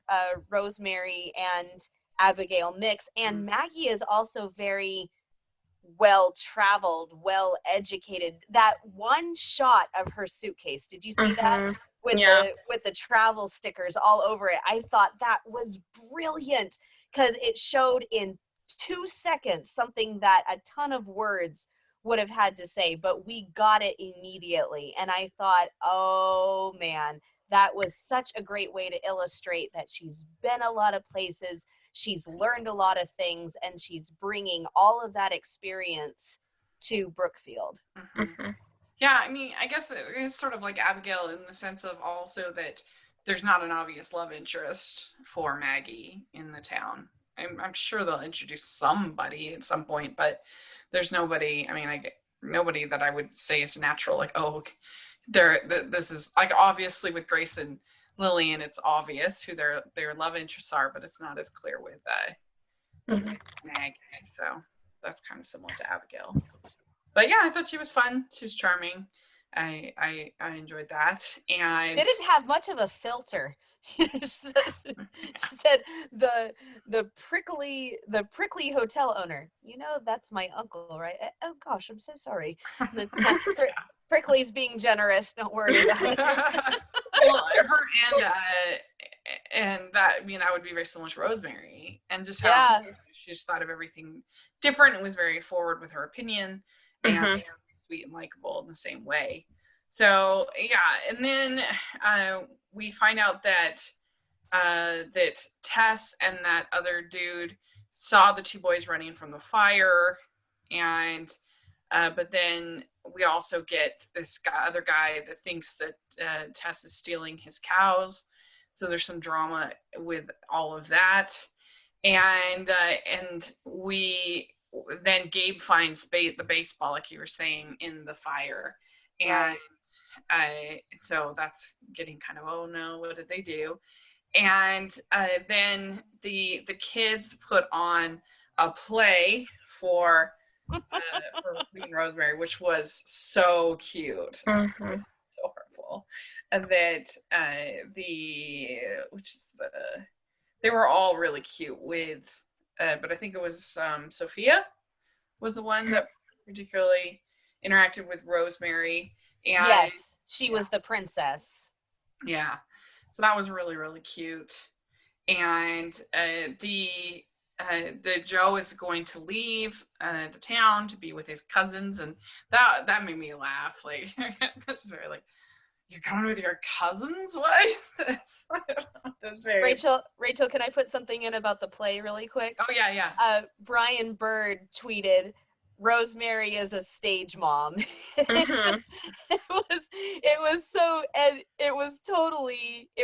Rosemary and Abigail mix. And Maggie is also very well-traveled, well-educated. That one shot of her suitcase, did you see that? With the travel stickers all over it. I thought that was brilliant because it showed in 2 seconds something that a ton of words would have had to say, but we got it immediately. And I thought, oh man, that was such a great way to illustrate that she's been a lot of places. She's learned a lot of things, and she's bringing all of that experience to Brookfield. Mm-hmm. Yeah, I mean, I guess it is sort of like Abigail in the sense of also that there's not an obvious love interest for Maggie in the town. I'm sure they'll introduce somebody at some point, but there's nobody. I mean, nobody that I would say is natural. Like, oh, this is like obviously with Grace and Lillian, it's obvious who their love interests are, but it's not as clear with Maggie. So that's kind of similar to Abigail. But yeah, I thought she was fun. She was charming. I enjoyed that. And Didn't have much of a filter. She said the prickly hotel owner. That's my uncle, right? Oh gosh, I'm so sorry. Prickly's being generous. Don't worry about it. well, her and that, I mean, that would be very similar to Rosemary, and just how Yeah. she just thought of everything different and was very forward with her opinion, and Mhm. sweet and likable in the same way. So yeah, and then we find out that that Tess and that other dude saw the two boys running from the fire, and but then we also get this other guy that thinks that Tess is stealing his cows. So there's some drama with all of that, and we then Gabe finds the baseball, like you were saying, in the fire, and so that's getting kind of, oh no, what did they do? And then the kids put on a play for Queen Rosemary, which was so cute. It was so hurtful. And that they were all really cute with, but I think it was Sophia was the one that particularly interacted with Rosemary. And Yes, she was the princess. yeah, so that was really, really cute. And the Joe is going to leave the town to be with his cousins, and that made me laugh. Like that's very like, you're coming with your cousins? What is this? That's very Rachel, can I put something in about the play really quick? Oh yeah. Brian Bird tweeted, Rosemary is a stage mom. It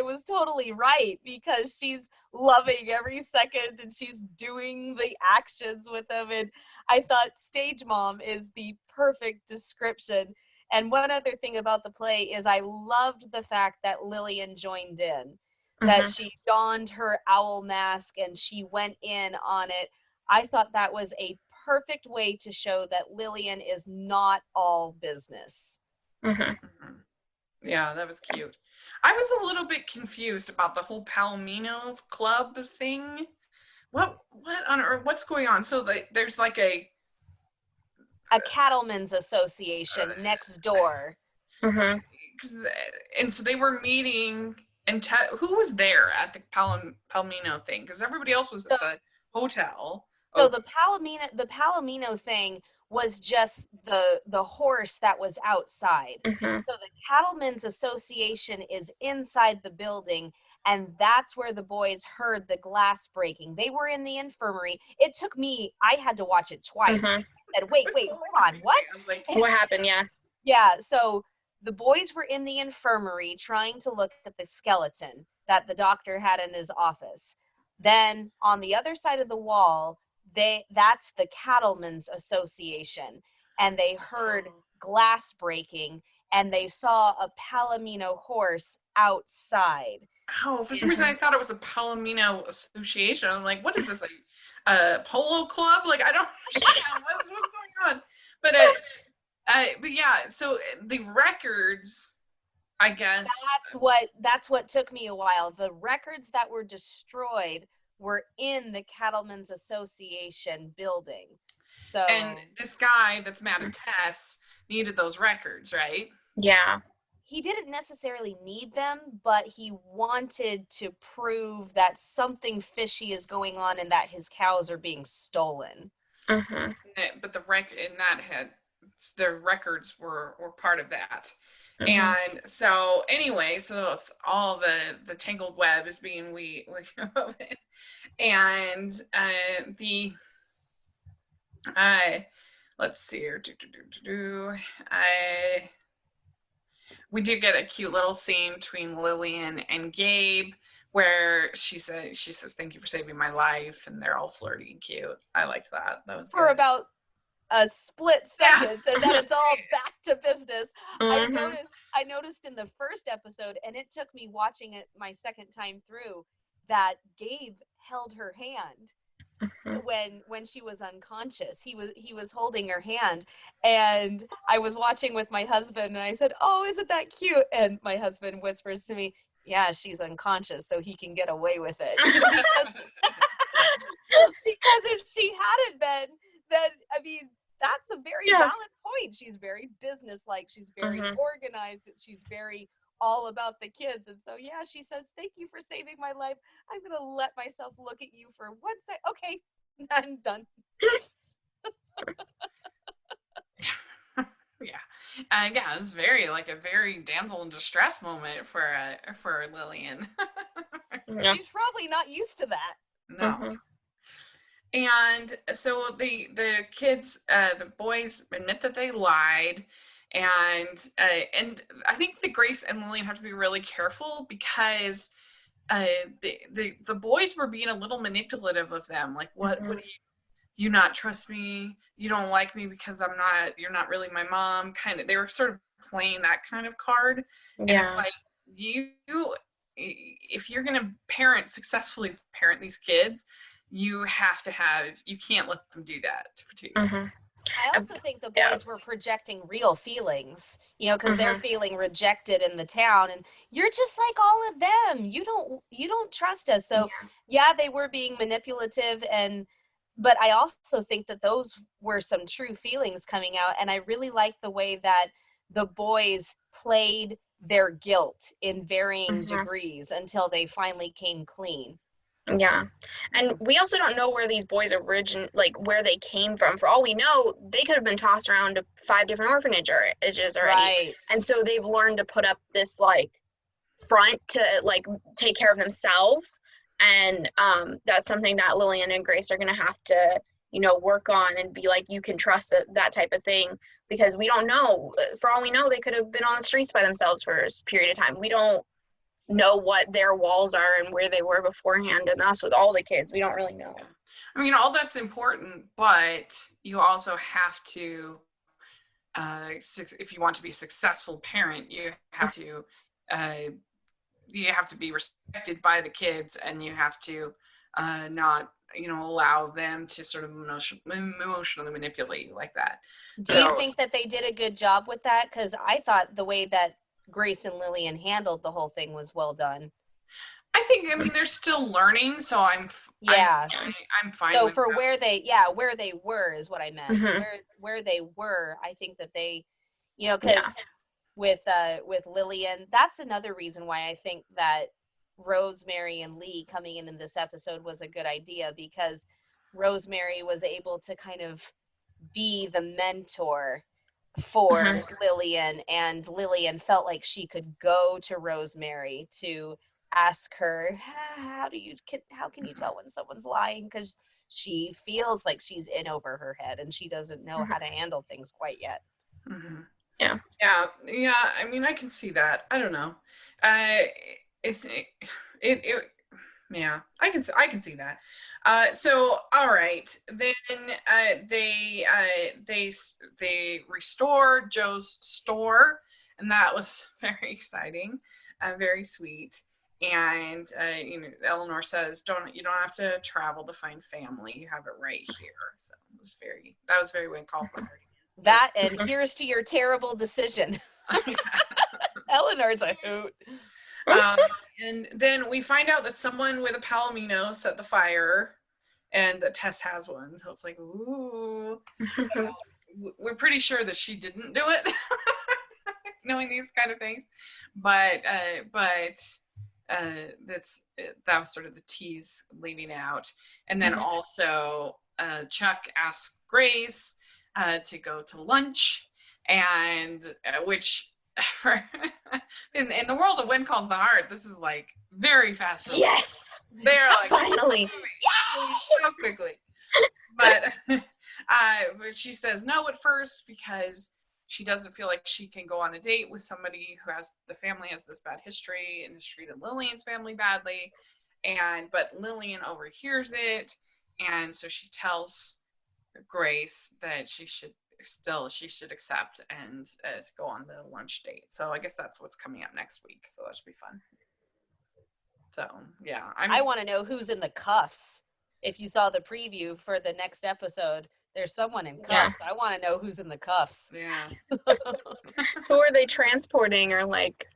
was totally right, because she's loving every second and she's doing the actions with them. And I thought stage mom is the perfect description. And one other thing about the play is I loved the fact that Lillian joined in, that she donned her owl mask and she went in on it. I thought that was a perfect way to show that Lillian is not all business. Yeah, that was cute. I was a little bit confused about the whole Palomino Club thing. What on earth? What's going on? So there's like a cattlemen's association next door. And so they were meeting, and who was there at the Palomino thing? Because everybody else was at the hotel. So the Palomino thing was just the horse that was outside. So the Cattlemen's Association is inside the building, and that's where the boys heard the glass breaking. They were in the infirmary. It took me, I had to watch it twice. I said, wait, hold on, what? Like, what happened? Yeah, so the boys were in the infirmary trying to look at the skeleton that the doctor had in his office. Then on the other side of the wall, that's the Cattlemen's Association, and they heard glass breaking, and they saw a Palomino horse outside. Oh, for some reason I thought it was a Palomino Association. I'm like, what is this, like a polo club? Like, I don't understand what's going on. But yeah, so the records, I guess. That's what took me a while. The records that were destroyed were in the Cattlemen's Association building. So, and this guy that's mad at Tess needed those records, right? Yeah. He didn't necessarily need them, but he wanted to prove that something fishy is going on and that his cows are being stolen. But the their records were part of that. And so anyway, so it's all the tangled web is being we and let's see here. We do get a cute little scene between Lillian and Gabe where she says thank you for saving my life, and they're all flirty and cute. I liked that. That was for good. About a split second, and then it's all back to business. I noticed in the first episode, and it took me watching it my second time through, that Gabe held her hand. when she was unconscious. He was holding her hand, and I was watching with my husband, and I said, "Oh, isn't that cute?" And my husband whispers to me, "Yeah, she's unconscious, so he can get away with it." Because if she hadn't been, then I mean, that's a very valid point. She's very businesslike. She's very organized. She's very all about the kids. And so, yeah, she says, "Thank you for saving my life. I'm going to let myself look at you for 1 second. Okay, I'm done." Yeah, it was very like a very damsel in distress moment for Lillian. She's probably not used to that. No. And so the kids, the boys admit that they lied, and I think that Grace and Lillian have to be really careful because the boys were being a little manipulative of them. Like, what do you not trust me? You don't like me because you're not really my mom. Kind of, they were sort of playing that kind of card. And it's like, if you're going to successfully parent these kids, you can't let them do that to you. I also think the boys were projecting real feelings, because they're feeling rejected in the town, and you're just like all of them. You don't trust us. So yeah, they were being manipulative, but I also think that those were some true feelings coming out, and I really like the way that the boys played their guilt in varying degrees until they finally came clean. Yeah. And we also don't know where these boys where they came from. For all we know, they could have been tossed around to 5 different orphanages already. Right. And so they've learned to put up this front to take care of themselves. And that's something that Lillian and Grace are going to have to, work on and be like, you can trust that type of thing, because we don't know. For all we know, they could have been on the streets by themselves for a period of time. We don't know what their walls are and where they were beforehand, and that's with all the kids. We don't really know. I mean, all that's important, but you also have to, if you want to be a successful parent, you have to be respected by the kids, and you have to not allow them to sort of emotionally manipulate you like that. Do you think that they did a good job with that? Because I thought the way that Grace and Lillian handled the whole thing was well done. I mean, they're still learning, so I'm fine. So with for that. where they were is what I meant. Where they were, I think that they, because with Lillian, that's another reason why I think that Rosemary and Lee coming in this episode was a good idea, because Rosemary was able to kind of be the mentor for Lillian, and Lillian felt like she could go to Rosemary to ask her, how can you tell when someone's lying, because she feels like she's in over her head and she doesn't know how to handle things quite yet. Yeah. I mean, I can see that. I don't know. Yeah, I can see that. So all right, then they restore Joe's store, and that was very exciting, very sweet. And Eleanor says, you don't have to travel to find family. You have it right here. So that was very when called for. That, and here's to your terrible decision. Eleanor's a hoot. And then we find out that someone with a palomino set the fire, and that Tess has one. So it's like, ooh. We're pretty sure that she didn't do it, knowing these kind of things. But that was sort of the tease leaving out. And then also Chuck asks Grace to go to lunch, and which in the world of When Calls the Heart, this is like very fast. Yes, they're like finally, so quickly. But she says no at first because she doesn't feel like she can go on a date with somebody who has this bad history and has treated Lillian's family badly. But Lillian overhears it, and so she tells Grace that she should accept and go on the lunch date. So I guess that's what's coming up next week. So that should be fun. So yeah, I want to know who's in the cuffs. if you saw the preview for the next episode, there's someone in Yeah. cuffs. I want to know who's in the cuffs. Yeah. Who are they transporting, or like,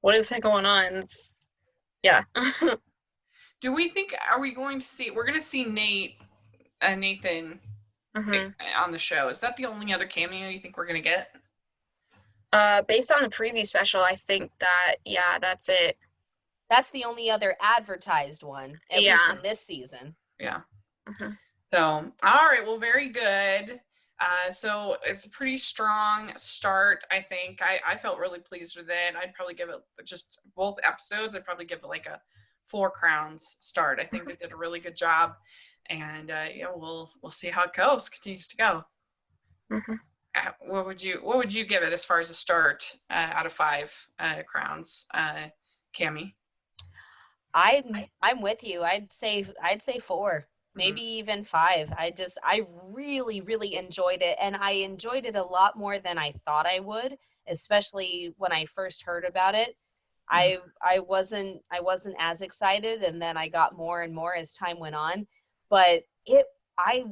what is going on? It's, yeah. Do we think, are we going to see, we're going to see Nathan on the show. Is that the only other cameo you think we're going to get? Based on the preview special, I think that, yeah, that's it. That's the only other advertised one, at least in this season. Yeah. Mm-hmm. So, all right. Well, very good. So it's a pretty strong start, I think. I felt really pleased with it. I'd probably give it, just both episodes, I'd probably give it like a 4 crowns start. I think they did a really good job. And yeah, we'll see how it continues to go. Mm-hmm. What would you give it as far as a start out of 5 crowns, Cami? I'm with you. I'd say 4, maybe even 5. I really, really enjoyed it, and I enjoyed it a lot more than I thought I would, especially when I first heard about it. I wasn't as excited, and then I got more and more as time went on, but I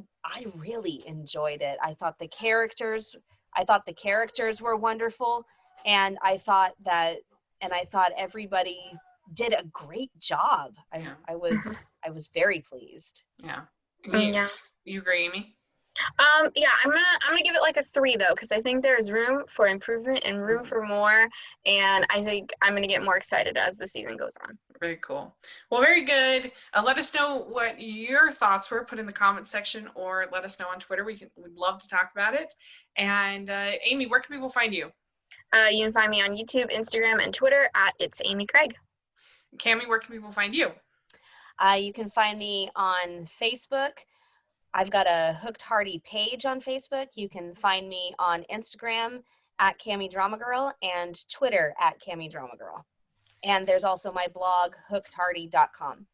really enjoyed it. I thought the characters were wonderful, and I thought everybody did a great job. I was very pleased. Yeah. You agree, Amy? Yeah, I'm gonna give it like a 3 though, because I think there's room for improvement and room for more, and I think I'm gonna get more excited as the season goes on. Very cool. Well, very good. Let us know what your thoughts were. Put in the comment section, or let us know on Twitter. We'd love to talk about it. And Amy, where can people find you? You can find me on YouTube, Instagram, and Twitter at It's Amy Craig. Cami, where can people find you? You can find me on Facebook. I've got a Hooked Hardy page on Facebook. You can find me on Instagram at Cami Drama Girl and Twitter at Cami Drama Girl. And there's also my blog, hookedhardy.com.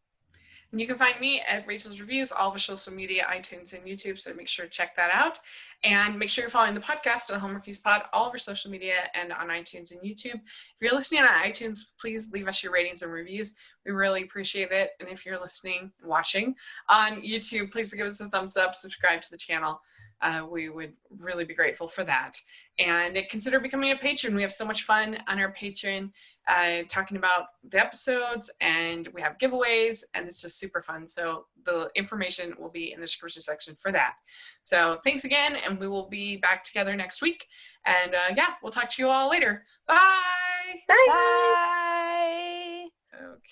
And you can find me at Rachel's Reviews, all of our social media, iTunes, and YouTube. So make sure to check that out. And make sure you're following the podcast at Hallmarkies Pod, all of our social media, and on iTunes and YouTube. If you're listening on iTunes, please leave us your ratings and reviews. We really appreciate it. And if you're listening, watching on YouTube, please give us a thumbs up, subscribe to the channel. We would really be grateful for that. And consider becoming a patron. We have so much fun on our Patreon, talking about the episodes, and we have giveaways, and it's just super fun. So the information will be in the description section for that. So thanks again, and we will be back together next week. And yeah, we'll talk to you all later. Bye. Bye. Bye. Okay.